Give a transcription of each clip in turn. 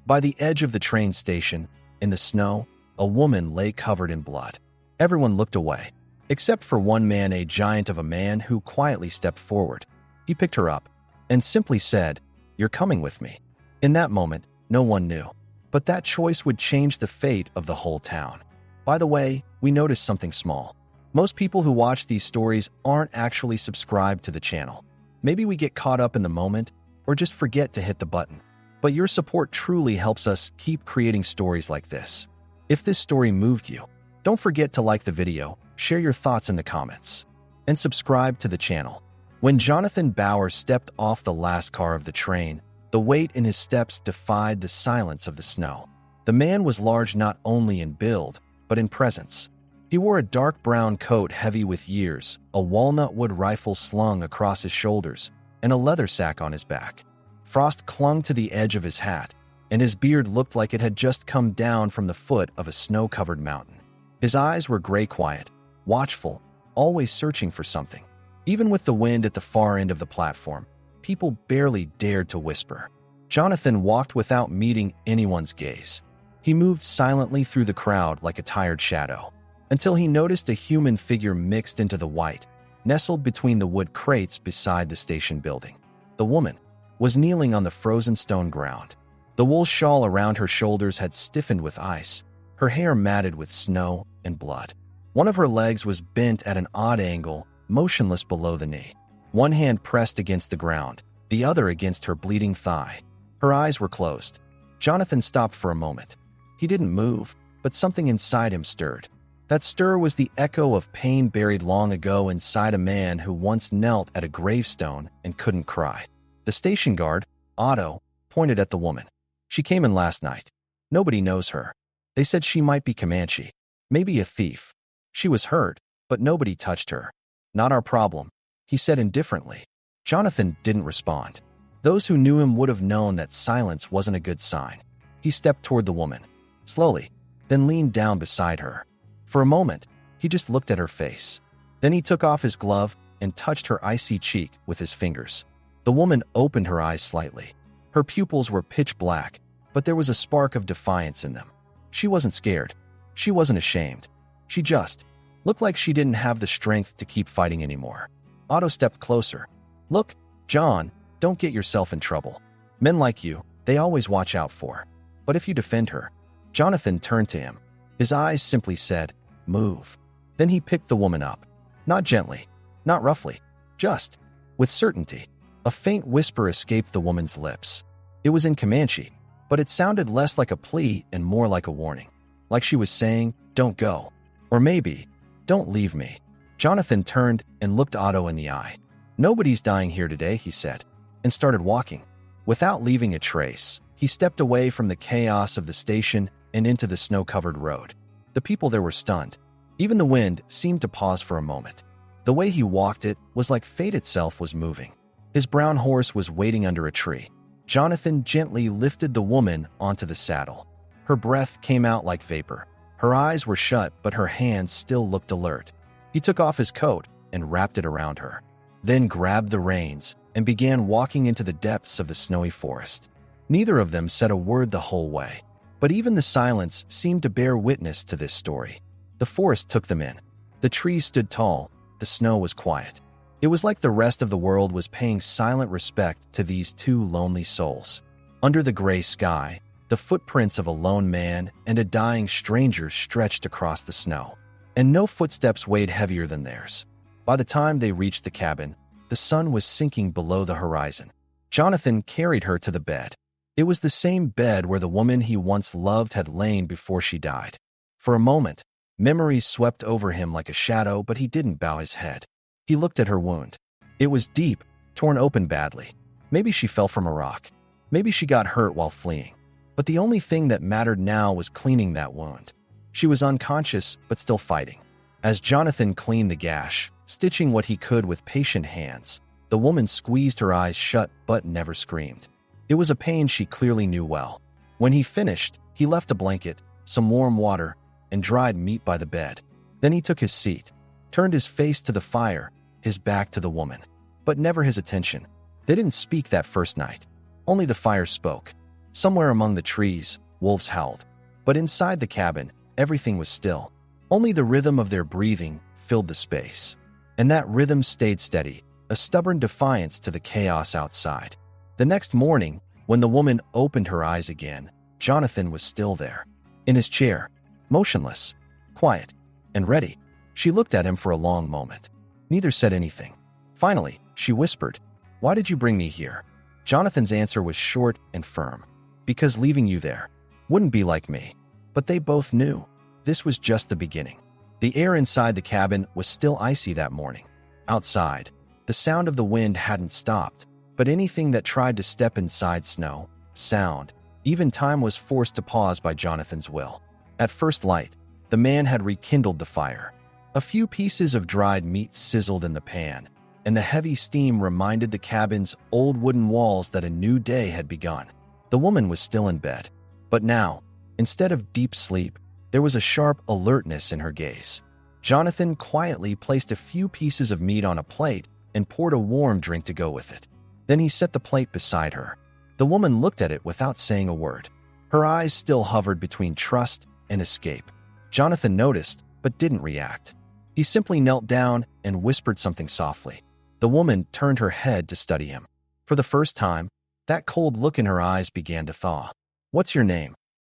By the edge of the train station, in the snow, a woman lay covered in blood. Everyone looked away, except for one man, a giant of a man who quietly stepped forward. He picked her up and simply said, "You're coming with me." In that moment, no one knew, but that choice would change the fate of the whole town. By the way, we noticed something small. Most people who watch these stories aren't actually subscribed to the channel. Maybe we get caught up in the moment or just forget to hit the button. But your support truly helps us keep creating stories like this. If this story moved you, don't forget to like the video, share your thoughts in the comments, and subscribe to the channel. When Jonathan Bauer stepped off the last car of the train, the weight in his steps defied the silence of the snow. The man was large not only in build, but in presence. He wore a dark brown coat heavy with years, a walnut wood rifle slung across his shoulders, and a leather sack on his back. Frost clung to the edge of his hat, and his beard looked like it had just come down from the foot of a snow-covered mountain. His eyes were gray quiet, watchful, always searching for something. Even with the wind at the far end of the platform, people barely dared to whisper. Jonathan walked without meeting anyone's gaze. He moved silently through the crowd like a tired shadow, until he noticed a human figure mixed into the white, nestled between the wood crates beside the station building. The woman was kneeling on the frozen stone ground. The wool shawl around her shoulders had stiffened with ice, her hair matted with snow and blood. One of her legs was bent at an odd angle, motionless below the knee. One hand pressed against the ground, the other against her bleeding thigh. Her eyes were closed. Jonathan stopped for a moment. He didn't move, but something inside him stirred. That stir was the echo of pain buried long ago inside a man who once knelt at a gravestone and couldn't cry. The station guard, Otto, pointed at the woman. "She came in last night. Nobody knows her. They said she might be Comanche, maybe a thief. She was hurt, but nobody touched her. Not our problem," he said indifferently. Jonathan didn't respond. Those who knew him would have known that silence wasn't a good sign. He stepped toward the woman, slowly, then leaned down beside her. For a moment, he just looked at her face. Then he took off his glove and touched her icy cheek with his fingers. The woman opened her eyes slightly. Her pupils were pitch black, but there was a spark of defiance in them. She wasn't scared. She wasn't ashamed. She just looked like she didn't have the strength to keep fighting anymore. Otto stepped closer. "Look, John, don't get yourself in trouble. Men like you, they always watch out for. But if you defend her..." Jonathan turned to him. His eyes simply said, "Move." Then he picked the woman up. Not gently, not roughly, just with certainty. A faint whisper escaped the woman's lips. It was in Comanche, but it sounded less like a plea and more like a warning. Like she was saying, "Don't go." Or maybe, "Don't leave me." Jonathan turned and looked Otto in the eye. "Nobody's dying here today," he said, and started walking. Without leaving a trace, he stepped away from the chaos of the station and into the snow-covered road. The people there were stunned. Even the wind seemed to pause for a moment. The way he walked it was like fate itself was moving. His brown horse was waiting under a tree. Jonathan gently lifted the woman onto the saddle. Her breath came out like vapor. Her eyes were shut, but her hands still looked alert. He took off his coat and wrapped it around her, then grabbed the reins and began walking into the depths of the snowy forest. Neither of them said a word the whole way, but even the silence seemed to bear witness to this story. The forest took them in. The trees stood tall. The snow was quiet. It was like the rest of the world was paying silent respect to these two lonely souls. Under the gray sky, the footprints of a lone man and a dying stranger stretched across the snow, and no footsteps weighed heavier than theirs. By the time they reached the cabin, the sun was sinking below the horizon. Jonathan carried her to the bed. It was the same bed where the woman he once loved had lain before she died. For a moment, memories swept over him like a shadow, but he didn't bow his head. He looked at her wound. It was deep, torn open badly. Maybe she fell from a rock. Maybe she got hurt while fleeing. But the only thing that mattered now was cleaning that wound. She was unconscious, but still fighting. As Jonathan cleaned the gash, stitching what he could with patient hands, the woman squeezed her eyes shut but never screamed. It was a pain she clearly knew well. When he finished, he left a blanket, some warm water, and dried meat by the bed. Then he took his seat, turned his face to the fire, his back to the woman, but never his attention. They didn't speak that first night. Only the fire spoke. Somewhere among the trees, wolves howled. But inside the cabin, everything was still. Only the rhythm of their breathing filled the space. And that rhythm stayed steady, a stubborn defiance to the chaos outside. The next morning, when the woman opened her eyes again, Jonathan was still there. In his chair, motionless, quiet, and ready. She looked at him for a long moment. Neither said anything. Finally, she whispered, "Why did you bring me here?" Jonathan's answer was short and firm. "Because leaving you there wouldn't be like me." But they both knew this was just the beginning. The air inside the cabin was still icy that morning. Outside, the sound of the wind hadn't stopped, but anything that tried to step inside snow, sound, even time was forced to pause by Jonathan's will. At first light, the man had rekindled the fire. A few pieces of dried meat sizzled in the pan, and the heavy steam reminded the cabin's old wooden walls that a new day had begun. The woman was still in bed, but now, instead of deep sleep, there was a sharp alertness in her gaze. Jonathan quietly placed a few pieces of meat on a plate and poured a warm drink to go with it. Then he set the plate beside her. The woman looked at it without saying a word. Her eyes still hovered between trust and escape. Jonathan noticed, but didn't react. He simply knelt down and whispered something softly. The woman turned her head to study him. For the first time, that cold look in her eyes began to thaw. "What's your name?"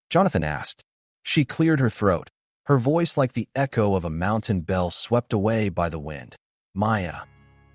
Jonathan asked. She cleared her throat, her voice like the echo of a mountain bell swept away by the wind. "Maya."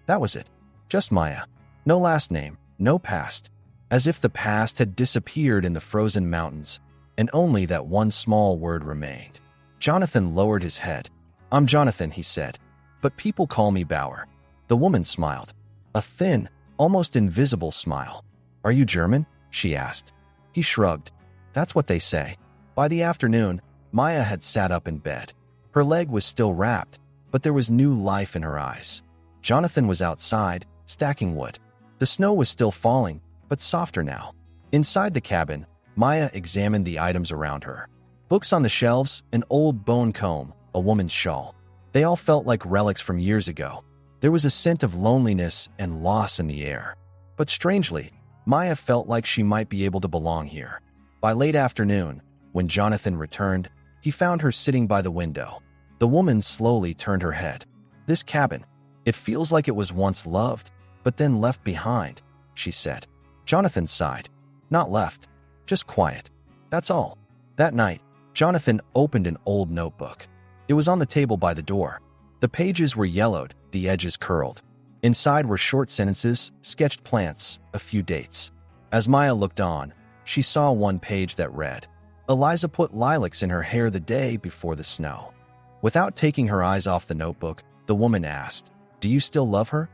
That was it. Just Maya. No last name, no past. As if the past had disappeared in the frozen mountains, and only that one small word remained. Jonathan lowered his head. "I'm Jonathan," he said, "but people call me Bauer." The woman smiled. A thin, almost invisible smile. "Are you German?" she asked. He shrugged. "That's what they say." By the afternoon, Maya had sat up in bed. Her leg was still wrapped, but there was new life in her eyes. Jonathan was outside, stacking wood. The snow was still falling, but softer now. Inside the cabin, Maya examined the items around her. Books on the shelves, an old bone comb, a woman's shawl. They all felt like relics from years ago. There was a scent of loneliness and loss in the air. But strangely, Maya felt like she might be able to belong here. By late afternoon, when Jonathan returned, he found her sitting by the window. The woman slowly turned her head. "This cabin, it feels like it was once loved, but then left behind," she said. Jonathan sighed. "Not left, just quiet. That's all." That night, Jonathan opened an old notebook. It was on the table by the door. The pages were yellowed, the edges curled. Inside were short sentences, sketched plants, a few dates. As Maya looked on, she saw one page that read, "Eliza put lilacs in her hair the day before the snow." Without taking her eyes off the notebook, the woman asked, "Do you still love her?"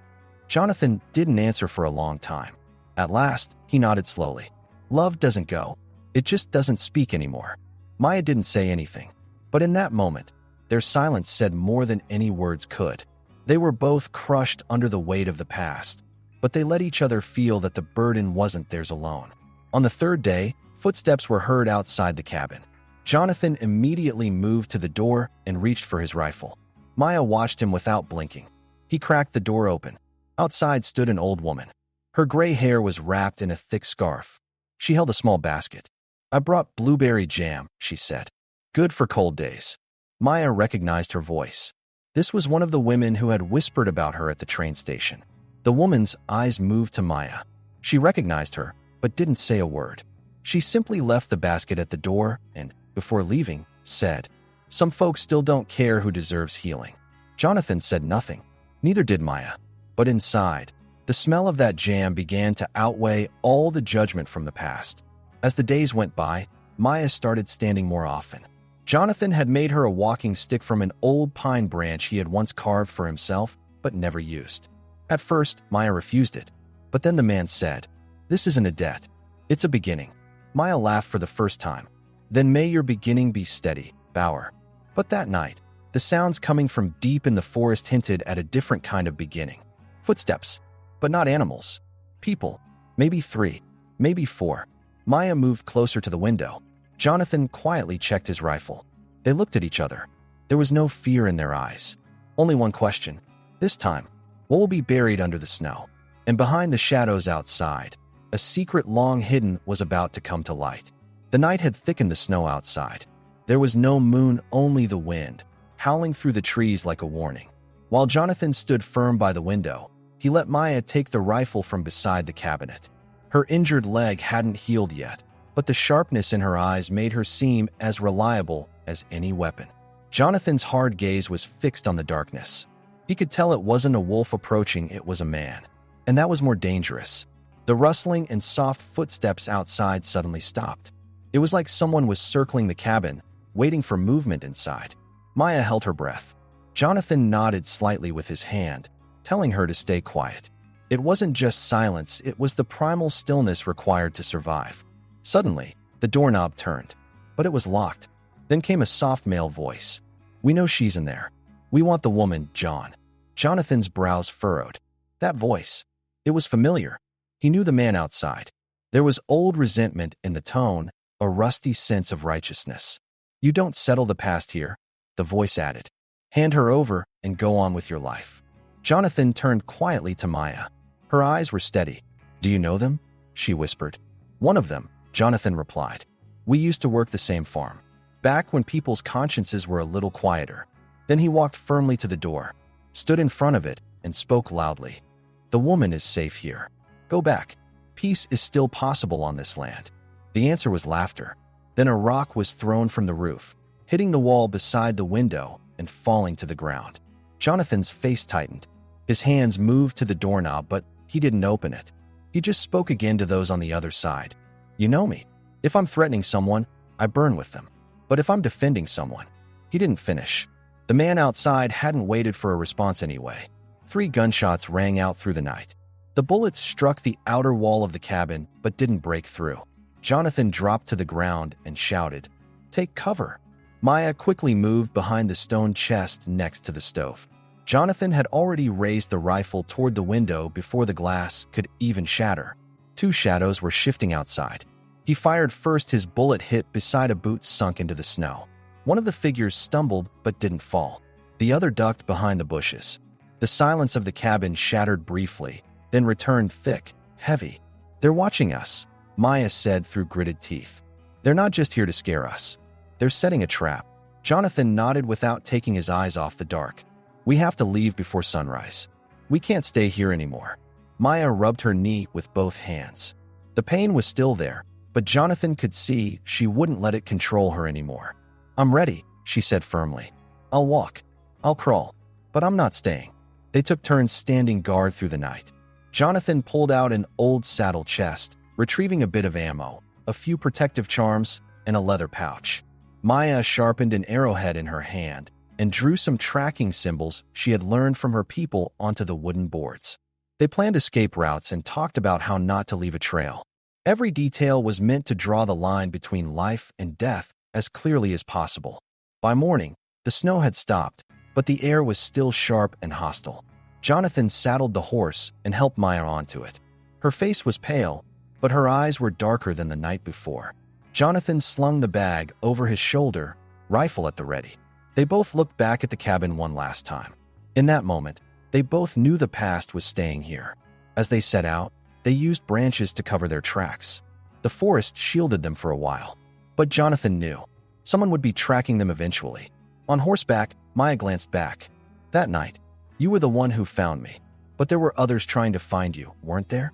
Jonathan didn't answer for a long time. At last, he nodded slowly. "Love doesn't go. It just doesn't speak anymore." Maya didn't say anything, but in that moment, their silence said more than any words could. They were both crushed under the weight of the past, but they let each other feel that the burden wasn't theirs alone. On the third day, footsteps were heard outside the cabin. Jonathan immediately moved to the door and reached for his rifle. Maya watched him without blinking. He cracked the door open. Outside stood an old woman. Her gray hair was wrapped in a thick scarf. She held a small basket. "I brought blueberry jam," she said. "Good for cold days." Maya recognized her voice. This was one of the women who had whispered about her at the train station. The woman's eyes moved to Maya. She recognized her, but didn't say a word. She simply left the basket at the door and, before leaving, said, "Some folks still don't care who deserves healing." Jonathan said nothing. Neither did Maya. But inside, the smell of that jam began to outweigh all the judgment from the past. As the days went by, Maya started standing more often. Jonathan had made her a walking stick from an old pine branch he had once carved for himself, but never used. At first, Maya refused it. But then the man said, "This isn't a debt. It's a beginning." Maya laughed for the first time. "Then may your beginning be steady, Bauer." But that night, the sounds coming from deep in the forest hinted at a different kind of beginning. Footsteps, but not animals. People, maybe 3, maybe 4. Maya moved closer to the window. Jonathan quietly checked his rifle. They looked at each other. There was no fear in their eyes. Only one question. This time, what will be buried under the snow? And behind the shadows outside, A secret long hidden was about to come to light. The night had thickened the snow outside. There was no moon, only the wind, howling through the trees like a warning. While Jonathan stood firm by the window, he let Maya take the rifle from beside the cabinet. Her injured leg hadn't healed yet, but the sharpness in her eyes made her seem as reliable as any weapon. Jonathan's hard gaze was fixed on the darkness. He could tell it wasn't a wolf approaching, it was a man. And that was more dangerous. The rustling and soft footsteps outside suddenly stopped. It was like someone was circling the cabin, waiting for movement inside. Maya held her breath. Jonathan nodded slightly with his hand, telling her to stay quiet. It wasn't just silence, it was the primal stillness required to survive. Suddenly, the doorknob turned, but it was locked. Then came a soft male voice. "We know she's in there. We want the woman, John." Jonathan's brows furrowed. That voice. It was familiar. He knew the man outside. There was old resentment in the tone, a rusty sense of righteousness. "You don't settle the past here," the voice added. "Hand her over and go on with your life." Jonathan turned quietly to Maya. Her eyes were steady. "Do you know them?" she whispered. "One of them," Jonathan replied. "We used to work the same farm. Back when people's consciences were a little quieter." Then he walked firmly to the door, stood in front of it, and spoke loudly. "The woman is safe here. Go back. Peace is still possible on this land." The answer was laughter. Then a rock was thrown from the roof, hitting the wall beside the window and falling to the ground. Jonathan's face tightened. His hands moved to the doorknob, but he didn't open it. He just spoke again to those on the other side. "You know me. If I'm threatening someone, I burn with them. But if I'm defending someone..." He didn't finish. The man outside hadn't waited for a response anyway. 3 gunshots rang out through the night. The bullets struck the outer wall of the cabin, but didn't break through. Jonathan dropped to the ground and shouted, "Take cover." Maya quickly moved behind the stone chest next to the stove. Jonathan had already raised the rifle toward the window before the glass could even shatter. 2 shadows were shifting outside. He fired first. His bullet hit beside a boot sunk into the snow. One of the figures stumbled but didn't fall. The other ducked behind the bushes. The silence of the cabin shattered briefly, then returned thick, heavy. "They're watching us," Maya said through gritted teeth. "They're not just here to scare us. They're setting a trap." Jonathan nodded without taking his eyes off the dark. "We have to leave before sunrise. We can't stay here anymore." Maya rubbed her knee with both hands. The pain was still there, but Jonathan could see she wouldn't let it control her anymore. "I'm ready," she said firmly. "I'll walk. I'll crawl. But I'm not staying." They took turns standing guard through the night. Jonathan pulled out an old saddle chest, retrieving a bit of ammo, a few protective charms, and a leather pouch. Maya sharpened an arrowhead in her hand and drew some tracking symbols she had learned from her people onto the wooden boards. They planned escape routes and talked about how not to leave a trail. Every detail was meant to draw the line between life and death as clearly as possible. By morning, the snow had stopped, but the air was still sharp and hostile. Jonathan saddled the horse and helped Maya onto it. Her face was pale, but her eyes were darker than the night before. Jonathan slung the bag over his shoulder, rifle at the ready. They both looked back at the cabin one last time. In that moment, they both knew the past was staying here. As they set out, they used branches to cover their tracks. The forest shielded them for a while. But Jonathan knew someone would be tracking them eventually. On horseback, Maya glanced back. "That night, you were the one who found me. But there were others trying to find you, weren't there?"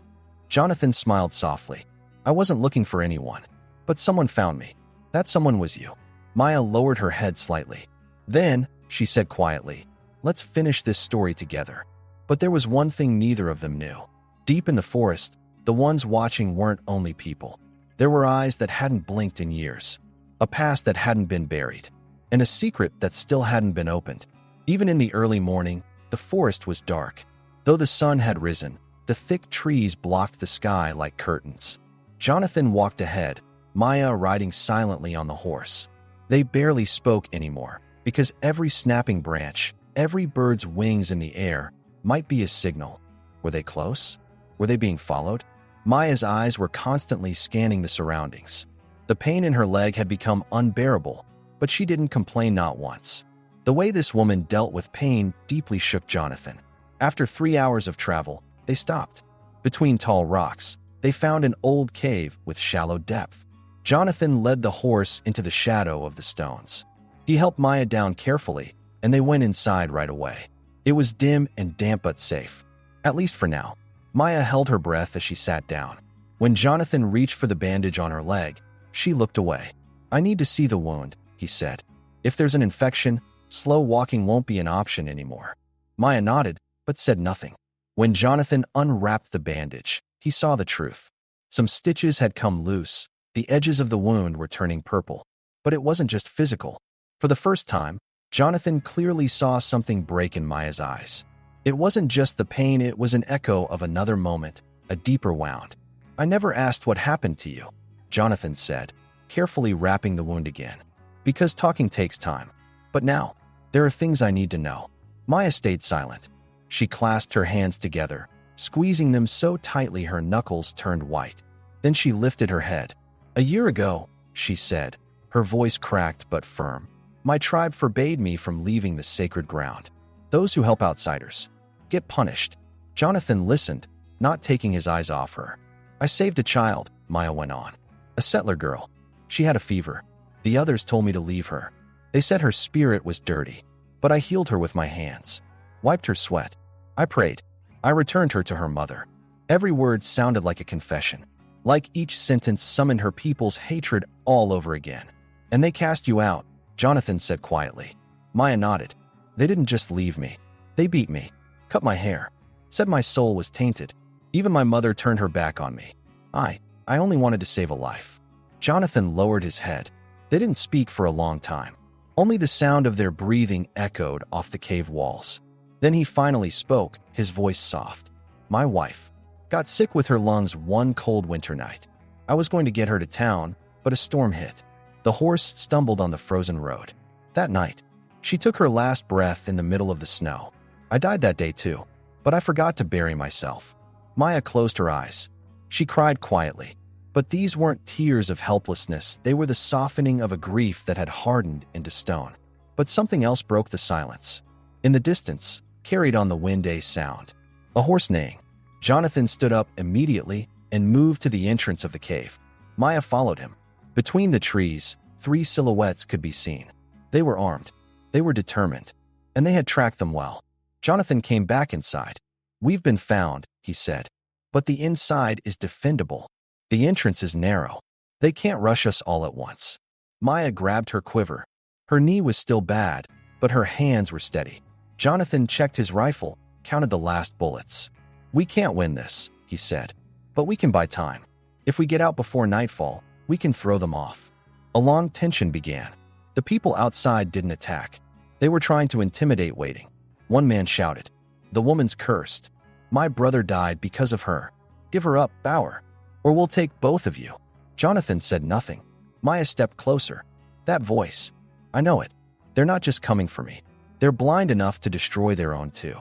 Jonathan smiled softly. "I wasn't looking for anyone. But someone found me. That someone was you." Maya lowered her head slightly. "Then," she said quietly, "let's finish this story together." But there was one thing neither of them knew. Deep in the forest, the ones watching weren't only people. There were eyes that hadn't blinked in years, a past that hadn't been buried, and a secret that still hadn't been opened. Even in the early morning, the forest was dark. Though the sun had risen, the thick trees blocked the sky like curtains. Jonathan walked ahead, Maya riding silently on the horse. They barely spoke anymore, because every snapping branch, every bird's wings in the air, might be a signal. Were they close? Were they being followed? Maya's eyes were constantly scanning the surroundings. The pain in her leg had become unbearable, but she didn't complain, not once. The way this woman dealt with pain deeply shook Jonathan. After 3 hours of travel, they stopped. Between tall rocks, They found an old cave with shallow depth. Jonathan led the horse into the shadow of the stones. He helped Maya down carefully, and they went inside right away. It was dim and damp but safe, at least for now. Maya held her breath as she sat down. When Jonathan reached for the bandage on her leg, she looked away. "I need to see the wound," he said. "If there's an infection, slow walking won't be an option anymore." Maya nodded, but said nothing. When Jonathan unwrapped the bandage, he saw the truth. Some stitches had come loose. The edges of the wound were turning purple. But it wasn't just physical. For the first time, Jonathan clearly saw something break in Maya's eyes. It wasn't just the pain, it was an echo of another moment, a deeper wound. "I never asked what happened to you," Jonathan said, carefully wrapping the wound again. "Because talking takes time. But now, there are things I need to know." Maya stayed silent. She clasped her hands together, squeezing them so tightly her knuckles turned white. Then she lifted her head. "A year ago," she said, her voice cracked but firm, "my tribe forbade me from leaving the sacred ground. Those who help outsiders get punished." Jonathan listened, not taking his eyes off her. "I saved a child," Maya went on. "A settler girl. She had a fever. The others told me to leave her. They said her spirit was dirty. But I healed her with my hands, wiped her sweat. I prayed. I returned her to her mother." Every word sounded like a confession. Like each sentence summoned her people's hatred all over again. "And they cast you out," Jonathan said quietly. Maya nodded. "They didn't just leave me. They beat me, cut my hair, said my soul was tainted. Even my mother turned her back on me. I only wanted to save a life." Jonathan lowered his head. They didn't speak for a long time. Only the sound of their breathing echoed off the cave walls. Then he finally spoke, his voice soft. "My wife got sick with her lungs one cold winter night. I was going to get her to town, but a storm hit. The horse stumbled on the frozen road. That night, she took her last breath in the middle of the snow. I died that day too, but I forgot to bury myself." Maya closed her eyes. She cried quietly. But these weren't tears of helplessness, they were the softening of a grief that had hardened into stone. But something else broke the silence. In the distance, carried on the wind, a sound. A horse neighing. Jonathan stood up immediately and moved to the entrance of the cave. Maya followed him. Between the trees, 3 silhouettes could be seen. They were armed. They were determined. And they had tracked them well. Jonathan came back inside. "We've been found," he said. "But the inside is defendable. The entrance is narrow. They can't rush us all at once." Maya grabbed her quiver. Her knee was still bad, but her hands were steady. Jonathan checked his rifle, counted the last bullets. "We can't win this," he said, "but we can buy time. If we get out before nightfall, we can throw them off." A long tension began. The people outside didn't attack. They were trying to intimidate, waiting. One man shouted, "The woman's cursed. My brother died because of her. Give her up, Bauer, or we'll take both of you." Jonathan said nothing. Maya stepped closer. "That voice. I know it. They're not just coming for me. They're blind enough to destroy their own too."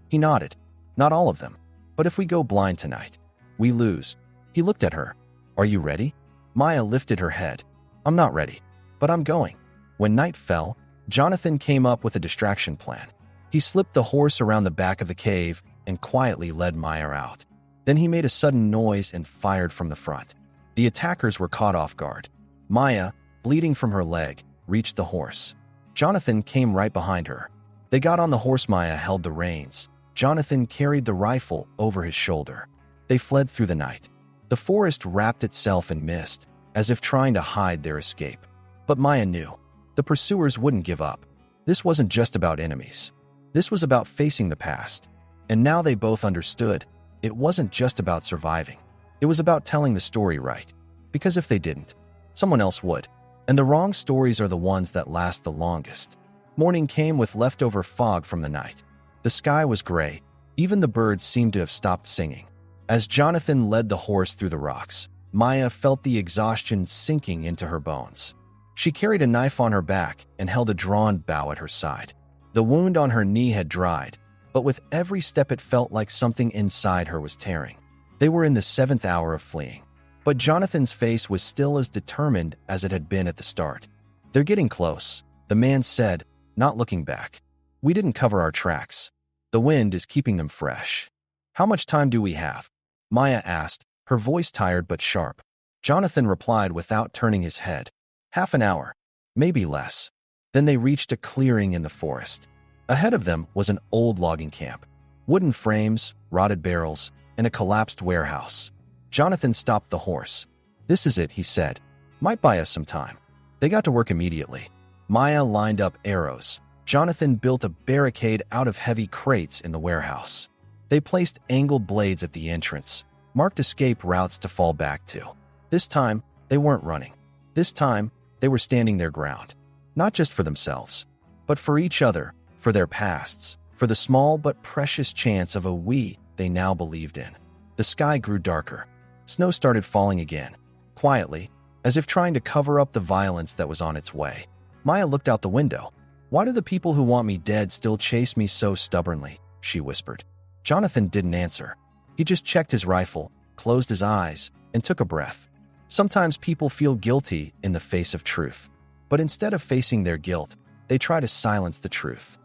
He nodded. "Not all of them. But if we go blind tonight, we lose." He looked at her. "Are you ready?" Maya lifted her head. "I'm not ready, but I'm going." When night fell, Jonathan came up with a distraction plan. He slipped the horse around the back of the cave and quietly led Maya out. Then he made a sudden noise and fired from the front. The attackers were caught off guard. Maya, bleeding from her leg, reached the horse. Jonathan came right behind her. They got on the horse. Maya held the reins. Jonathan carried the rifle over his shoulder. They fled through the night. The forest wrapped itself in mist, as if trying to hide their escape. But Maya knew. The pursuers wouldn't give up. This wasn't just about enemies. This was about facing the past. And now they both understood. It wasn't just about surviving. It was about telling the story right. Because if they didn't, someone else would. And the wrong stories are the ones that last the longest. Morning came with leftover fog from the night. The sky was gray. Even the birds seemed to have stopped singing. As Jonathan led the horse through the rocks, Maya felt the exhaustion sinking into her bones. She carried a knife on her back and held a drawn bow at her side. The wound on her knee had dried, but with every step it felt like something inside her was tearing. They were in the 7th hour of fleeing, but Jonathan's face was still as determined as it had been at the start. "They're getting close," the man said, not looking back. "We didn't cover our tracks. The wind is keeping them fresh." "How much time do we have?" Maya asked, her voice tired but sharp. Jonathan replied without turning his head. Half an hour, maybe less. Then they reached a clearing in the forest. Ahead of them was an old logging camp. Wooden frames, rotted barrels, and a collapsed warehouse. Jonathan stopped the horse. "This is it," he said. "Might buy us some time." They got to work immediately. Maya lined up arrows. Jonathan built a barricade out of heavy crates in the warehouse. They placed angled blades at the entrance, marked escape routes to fall back to. This time, they weren't running. This time, they were standing their ground. Not just for themselves, but for each other, for their pasts, for the small but precious chance of a we they now believed in. The sky grew darker. Snow started falling again, quietly, as if trying to cover up the violence that was on its way. Maya looked out the window. "Why do the people who want me dead still chase me so stubbornly?" she whispered. Jonathan didn't answer. He just checked his rifle, closed his eyes, and took a breath. Sometimes people feel guilty in the face of truth. But instead of facing their guilt, they try to silence the truth.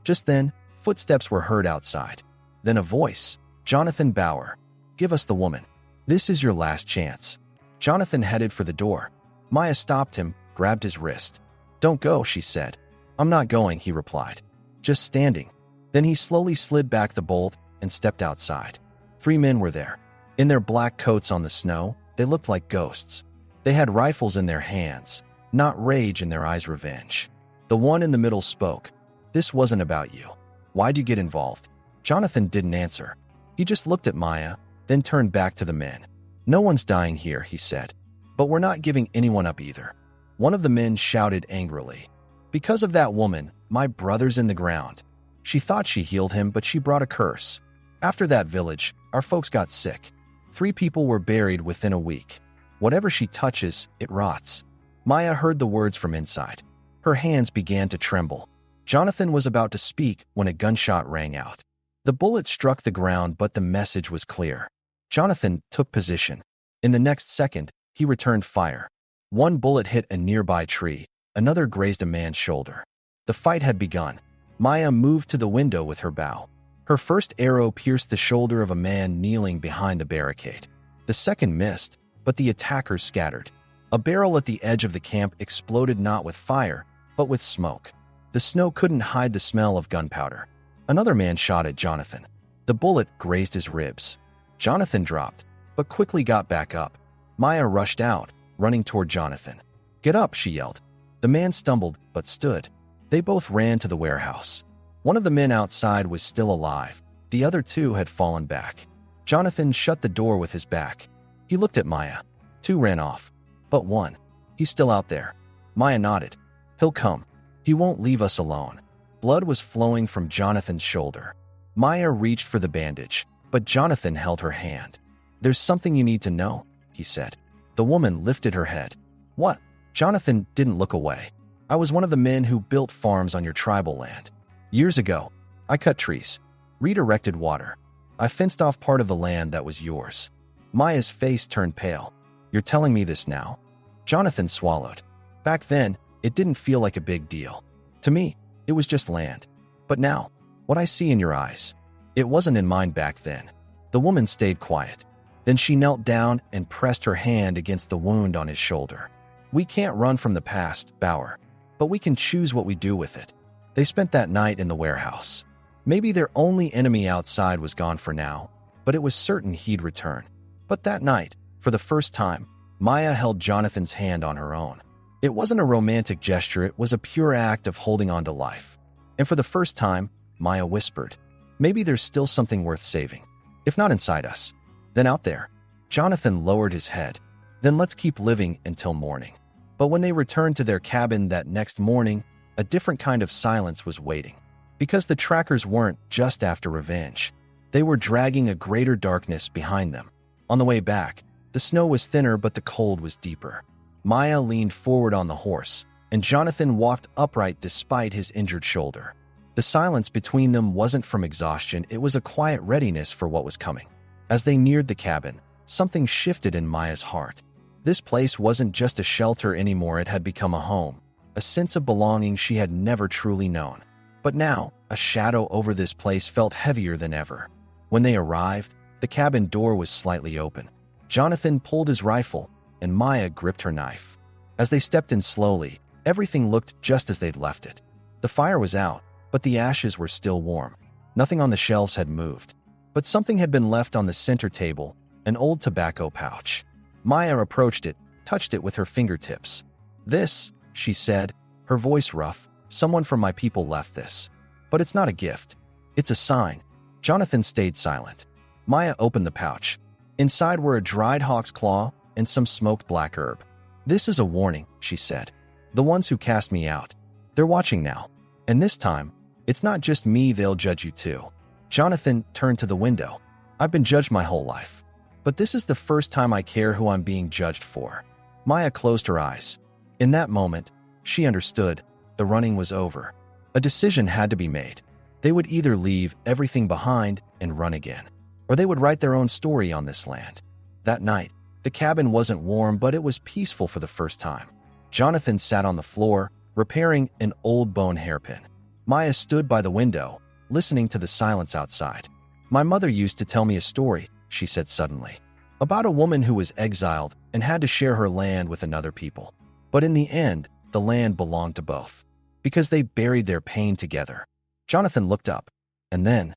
Just then, footsteps were heard outside. Then a voice. "Jonathan Bauer, give us the woman. This is your last chance." Jonathan headed for the door. Maya stopped him, grabbed his wrist. "Don't go," she said. "I'm not going," he replied. "Just standing." Then he slowly slid back the bolt and stepped outside. 3 men were there. In their black coats on the snow, they looked like ghosts. They had rifles in their hands, not rage in their eyes, revenge. The one in the middle spoke. "This wasn't about you. Why'd you get involved?" Jonathan didn't answer. He just looked at Maya, then turned back to the men. "No one's dying here," he said. "But we're not giving anyone up either." One of the men shouted angrily. "Because of that woman, my brother's in the ground. She thought she healed him, but she brought a curse. After that village, our folks got sick. 3 people were buried within a week. Whatever she touches, it rots." Maya heard the words from inside. Her hands began to tremble. Jonathan was about to speak when a gunshot rang out. The bullet struck the ground, but the message was clear. Jonathan took position. In the next second, he returned fire. One bullet hit a nearby tree. Another grazed a man's shoulder. The fight had begun. Maya moved to the window with her bow. Her first arrow pierced the shoulder of a man kneeling behind the barricade. The second missed, but the attackers scattered. A barrel at the edge of the camp exploded not with fire, but with smoke. The snow couldn't hide the smell of gunpowder. Another man shot at Jonathan. The bullet grazed his ribs. Jonathan dropped, but quickly got back up. Maya rushed out, running toward Jonathan. "Get up," she yelled. The man stumbled, but stood. They both ran to the warehouse. One of the men outside was still alive. The other 2 had fallen back. Jonathan shut the door with his back. He looked at Maya. 2 ran off. But 1. He's still out there. Maya nodded. "He'll come. He won't leave us alone." Blood was flowing from Jonathan's shoulder. Maya reached for the bandage, but Jonathan held her hand. "There's something you need to know," he said. The woman lifted her head. "What?" Jonathan didn't look away. "I was one of the men who built farms on your tribal land. Years ago, I cut trees, redirected water. I fenced off part of the land that was yours." Maya's face turned pale. "You're telling me this now?" Jonathan swallowed. "Back then, it didn't feel like a big deal. To me, it was just land. But now, what I see in your eyes, it wasn't in mine back then." The woman stayed quiet. Then she knelt down and pressed her hand against the wound on his shoulder. "We can't run from the past, Bauer, but we can choose what we do with it." They spent that night in the warehouse. Maybe their only enemy outside was gone for now, but it was certain he'd return. But that night, for the first time, Maya held Jonathan's hand on her own. It wasn't a romantic gesture, it was a pure act of holding on to life. And for the first time, Maya whispered, "Maybe there's still something worth saving. If not inside us, then out there." Jonathan lowered his head. "Then let's keep living until morning." But when they returned to their cabin that next morning, a different kind of silence was waiting. Because the trackers weren't just after revenge. They were dragging a greater darkness behind them. On the way back, the snow was thinner but the cold was deeper. Maya leaned forward on the horse, and Jonathan walked upright despite his injured shoulder. The silence between them wasn't from exhaustion, it was a quiet readiness for what was coming. As they neared the cabin, something shifted in Maya's heart. This place wasn't just a shelter anymore, it had become a home, a sense of belonging she had never truly known. But now, a shadow over this place felt heavier than ever. When they arrived, the cabin door was slightly open. Jonathan pulled his rifle, and Maya gripped her knife. As they stepped in slowly, everything looked just as they'd left it. The fire was out, but the ashes were still warm. Nothing on the shelves had moved. But something had been left on the center table, an old tobacco pouch. Maya approached it, touched it with her fingertips. "This," she said, her voice rough, "someone from my people left this. But it's not a gift. It's a sign." Jonathan stayed silent. Maya opened the pouch. Inside were a dried hawk's claw and some smoked black herb. "This is a warning," she said. "The ones who cast me out. They're watching now. And this time, it's not just me they'll judge you too." Jonathan turned to the window. "I've been judged my whole life. But this is the first time I care who I'm being judged for." Maya closed her eyes. In that moment, she understood. The running was over. A decision had to be made. They would either leave everything behind and run again, or they would write their own story on this land. That night, the cabin wasn't warm, but it was peaceful for the first time. Jonathan sat on the floor, repairing an old bone hairpin. Maya stood by the window, listening to the silence outside. "My mother used to tell me a story," she said suddenly, "about a woman who was exiled and had to share her land with another people. But in the end, the land belonged to both, because they buried their pain together." Jonathan looked up, and then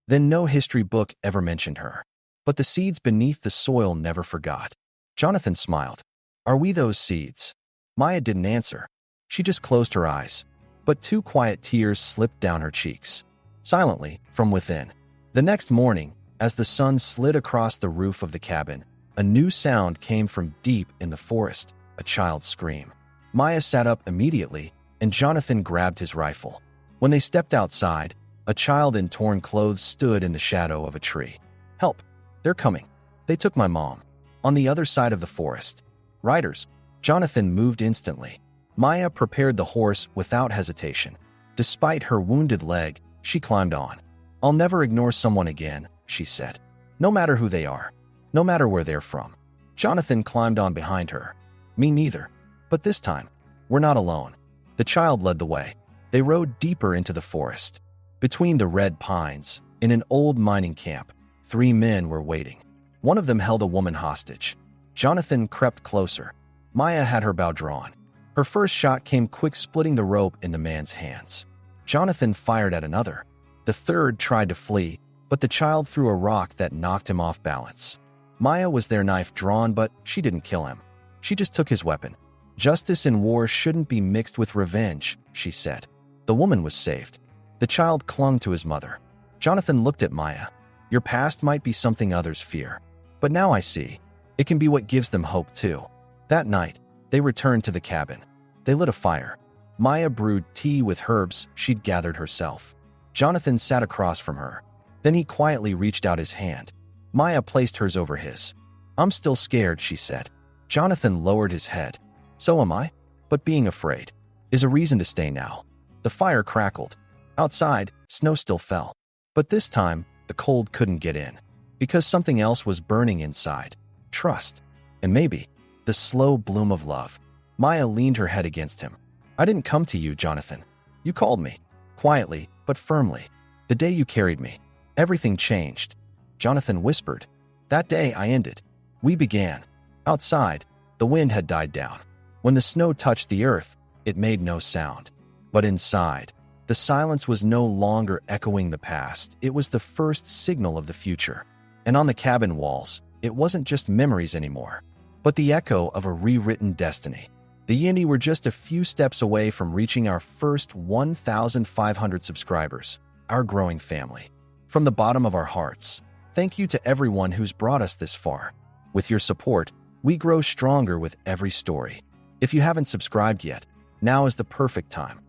no history book ever mentioned her. But the seeds beneath the soil never forgot. Jonathan smiled. "Are we those seeds?" Maya didn't answer. She just closed her eyes, but 2 quiet tears slipped down her cheeks. Silently, from within. The next morning, as the sun slid across the roof of the cabin, a new sound came from deep in the forest, a child's scream. Maya sat up immediately, and Jonathan grabbed his rifle. When they stepped outside, a child in torn clothes stood in the shadow of a tree. "Help! They're coming. They took my mom." On the other side of the forest. "Riders." Jonathan moved instantly. Maya prepared the horse without hesitation. Despite her wounded leg, she climbed on. "I'll never ignore someone again," she said. "No matter who they are. No matter where they're from." Jonathan climbed on behind her. "Me neither. But this time, we're not alone." The child led the way. They rode deeper into the forest. Between the red pines, in an old mining camp, 3 men were waiting. One of them held a woman hostage. Jonathan crept closer. Maya had her bow drawn. Her first shot came quick, splitting the rope in the man's hands. Jonathan fired at another. The third tried to flee, but the child threw a rock that knocked him off balance. Maya was their knife drawn, but she didn't kill him. She just took his weapon. "Justice in war shouldn't be mixed with revenge," she said. The woman was saved. The child clung to his mother. Jonathan looked at Maya. "Your past might be something others fear. But now I see. It can be what gives them hope too." That night, they returned to the cabin. They lit a fire. Maya brewed tea with herbs she'd gathered herself. Jonathan sat across from her. Then he quietly reached out his hand. Maya placed hers over his. "I'm still scared," she said. Jonathan lowered his head. "So am I. But being afraid is a reason to stay now." The fire crackled. Outside, snow still fell. But this time, the cold couldn't get in. Because something else was burning inside. Trust. And maybe the slow bloom of love. Maya leaned her head against him. "I didn't come to you, Jonathan. You called me. Quietly, but firmly. The day you carried me, everything changed." Jonathan whispered. "That day I ended. We began." Outside, the wind had died down. When the snow touched the earth, it made no sound. But inside, the silence was no longer echoing the past. It was the first signal of the future. And on the cabin walls, it wasn't just memories anymore, but the echo of a rewritten destiny. The Yindi were just a few steps away from reaching our first 1,500 subscribers, our growing family. From the bottom of our hearts, thank you to everyone who's brought us this far. With your support, we grow stronger with every story. If you haven't subscribed yet, now is the perfect time.